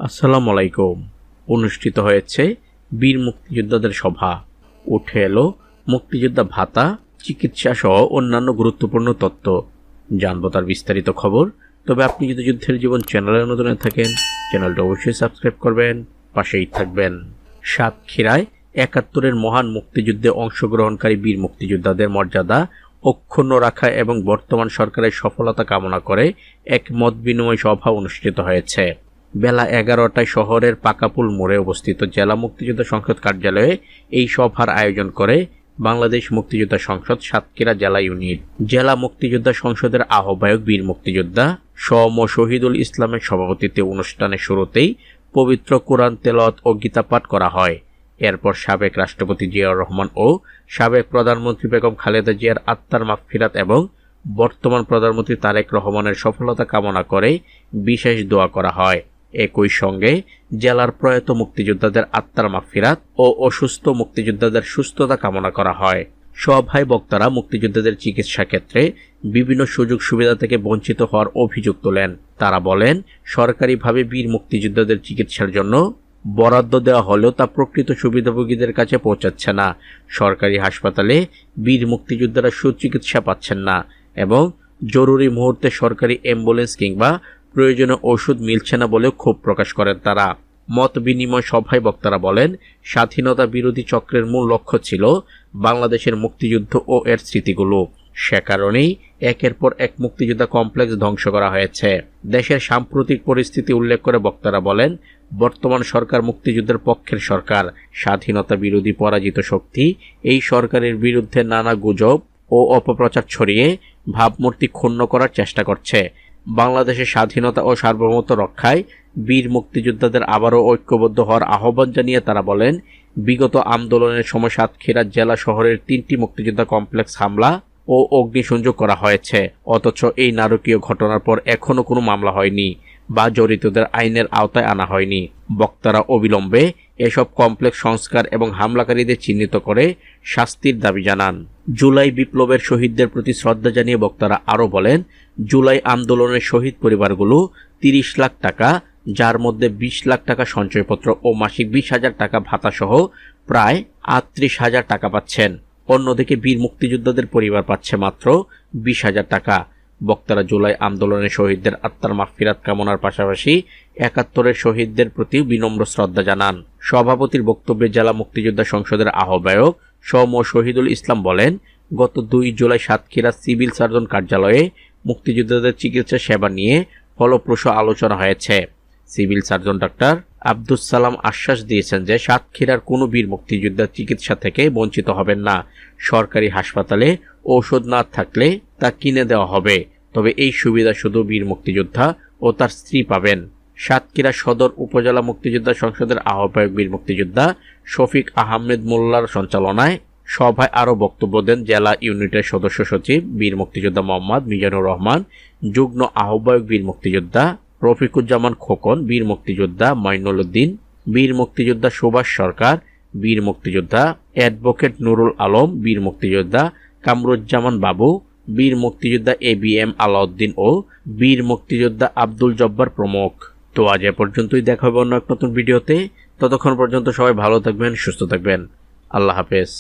আসসালামু আলাইকুম। অনুষ্ঠিত হয়েছে বীর মুক্তিযোদ্ধাদের সভা। উঠে এলো মুক্তিযোদ্ধা ভাতা, চিকিৎসা সহ অন্যান্য গুরুত্বপূর্ণ তথ্য। জানবো তার বিস্তারিত খবর। তবে আপনি যদি যুদ্ধের জীবন চ্যানেলে নতুন হয়ে থাকেন, চ্যানেলটা অবশ্যই সাবস্ক্রাইব করবেন, পাশেই থাকবেন। সাতক্ষীরায় ৭১-এর মহান মুক্তিযুদ্ধে অংশগ্রহণকারী বীর মুক্তিযোদ্ধাদের মর্যাদা অক্ষুণ্ণ রাখা এবং বর্তমান সরকারের সফলতা কামনা করে এক মত বিনিময় সভা অনুষ্ঠিত হয়েছে। বেলা ১১টায় শহরের পাকাপুল মোড়ে অবস্থিত জেলা মুক্তিযোদ্ধা সংসদ কার্যালয়ে এই সভার আয়োজন করে বাংলাদেশ মুক্তিযোদ্ধা সংসদ সাতক্ষীরা জেলা ইউনিট। জেলা মুক্তিযোদ্ধা সংসদের আহ্বায়ক বীর মুক্তিযোদ্ধা সম শহীদুল ইসলামের সভাপতিত্বে অনুষ্ঠানের শুরুতেই পবিত্র কোরআন তেলাওয়াত ও গীতাপাঠ করা হয়। এরপর সাবেক রাষ্ট্রপতি জিয়াউর রহমান ও সাবেক প্রধানমন্ত্রী বেগম খালেদা জিয়ার আত্মার মাগফিরাত এবং বর্তমান প্রধানমন্ত্রী তারেক রহমানের সফলতা কামনা করে বিশেষ দোয়া করা হয়। একই সঙ্গে জেলার প্রয়াত মুক্তিযোদ্ধাদের আত্মার মাগফিরাত ও অসুস্থ মুক্তিযোদ্ধাদের সুস্থতা কামনা করা হয়। সভায় বক্তারা মুক্তিযোদ্ধাদের চিকিৎসা ক্ষেত্রে বিভিন্ন সুযোগ সুবিধা থেকে বঞ্চিত হওয়ার অভিযোগ তোলেন। তারা বলেন, সরকারিভাবে বীর মুক্তিযোদ্ধাদের চিকিৎসার জন্য বরাদ্দ দেওয়া হলেও তা প্রকৃত সুবিধাভোগীদের কাছে পৌঁছাচ্ছে না। সরকারি হাসপাতালে বীর মুক্তিযোদ্ধারা সুচিকিৎসা পাচ্ছেন না এবং জরুরি মুহূর্তে সরকারি অ্যাম্বুলেন্স কিংবা প্রয়োজনীয় ওষুধ মিলছে না বলেও ক্ষোভ প্রকাশ করেন তারা। মত বিনিময় সভায় বক্তারা বলেন, স্বাধীনতা বিরোধী চক্রের মূল লক্ষ্য ছিল বাংলাদেশের মুক্তিযুদ্ধ ও এর স্মৃতিগুলো। সে কারণেই একের পর এক মুক্তিযোদ্ধা কমপ্লেক্স ধ্বংস করা হয়েছে। দেশের সাম্প্রতিক পরিস্থিতি উল্লেখ করে বক্তারা বলেন, বর্তমান সরকার মুক্তিযুদ্ধের পক্ষের সরকার। স্বাধীনতা বিরোধী পরাজিত শক্তি এই সরকারের বিরুদ্ধে নানা গুজব ও অপপ্রচার ছড়িয়ে ভাবমূর্তি ক্ষুণ্ণ করার চেষ্টা করছে। বাংলাদেশের স্বাধীনতা ও সার্বভৌমত্ব রক্ষায় বীর মুক্তিযোদ্ধাদের আবারও ঐক্যবদ্ধ হওয়ার আহ্বান জানিয়ে তারা বলেন, বিগত আন্দোলনের সময় সাতক্ষীরা জেলা শহরের ৩টি মুক্তিযোদ্ধা কমপ্লেক্স হামলা ও অগ্নিসংযোগ করা হয়েছে, অথচ এই নারকীয় ঘটনার পর এখনও কোনো মামলা হয়নি বা জড়িতদের আইনের আওতায় আনা হয়নি। বক্তারা অবিলম্বে এসব কমপ্লেক্স সংস্কার এবং হামলাকারীদের চিহ্নিত করে শাস্তির দাবি জানান। জুলাই বিপ্লবের শহীদদের প্রতি শ্রদ্ধা জানিয়ে বক্তারা আরও বলেন, জুলাই আন্দোলনের শহীদ পরিবারগুলো ৩০ লাখ টাকা, যার মধ্যে ২০ লাখ টাকা সঞ্চয়পত্র ও মাসিক ২০,০০০ টাকা ভাতাসহ প্রায় ৩৮,০০০ টাকা পাচ্ছেন। অন্যদিকে বীর মুক্তিযোদ্ধাদের পরিবার পাচ্ছে মাত্র ২০,০০০ টাকা। বক্তারা জুলাই আন্দোলনের শহীদদের আত্মার মাগফিরাত কামনার পাশাপাশি ৭১-এর শহীদদের প্রতি বিনম্র শ্রদ্ধা জানান। সভাপতির বক্তব্যে জেলা মুক্তিযোদ্ধা সংসদের আহ্বায়ক সম শহীদুল ইসলাম বলেন, গত ২ জুলাই সাতক্ষীরা সিভিল সার্জন কার্যালয়ে মুক্তিযোদ্ধাদের চিকিৎসা সেবা নিয়ে ফলপ্রসূ আলোচনা হয়েছে। Civil surgeon doctor Abdus Salam আশ্বাস দিয়েছেন যে সাতক্ষীরার কোনো বীর মুক্তিযোদ্ধার চিকিৎসা থেকে বঞ্চিত হবেন না। সরকারি হাসপাতালে ঔষধ না থাকলে তা কিনে দেওয়া হবে, তবে এই সুবিধা শুধু বীর মুক্তিযোদ্ধা ও তার স্ত্রী পাবেন। সাতক্ষীরা সদর উপজেলা মুক্তিযোদ্ধা সংসদের আহ্বায়ক বীর মুক্তিযোদ্ধা শফিক আহমেদ মোল্লার সঞ্চালনায় সভায় আরও বক্তব্য দেন জেলা ইউনিটের সদস্য সচিব বীর মুক্তিযোদ্ধা মোহাম্মদ মিজানুর রহমান, যুগ্ম আহ্বায়ক বীর মুক্তিযোদ্ধা রফিকুজ্জামান খোকন, বীর মুক্তিযোদ্ধা মাইনুল উদ্দিন, বীর মুক্তিযোদ্ধা সুভাষ সরকার, বীর মুক্তিযোদ্ধা অ্যাডভোকেট নুরুল আলম, বীর মুক্তিযোদ্ধা কামরুজ্জামান বাবু, বীর মুক্তিযোদ্ধা ABM আলাউদ্দিন ও বীর মুক্তিযোদ্ধা আব্দুল জব্বার প্রমুখ। তো আজ এ পর্যন্তই, দেখা হবে অন্য এক নতুন ভিডিওতে। ততক্ষণ পর্যন্ত সবাই ভালো থাকবেন, সুস্থ থাকবেন। আল্লাহ হাফেজ।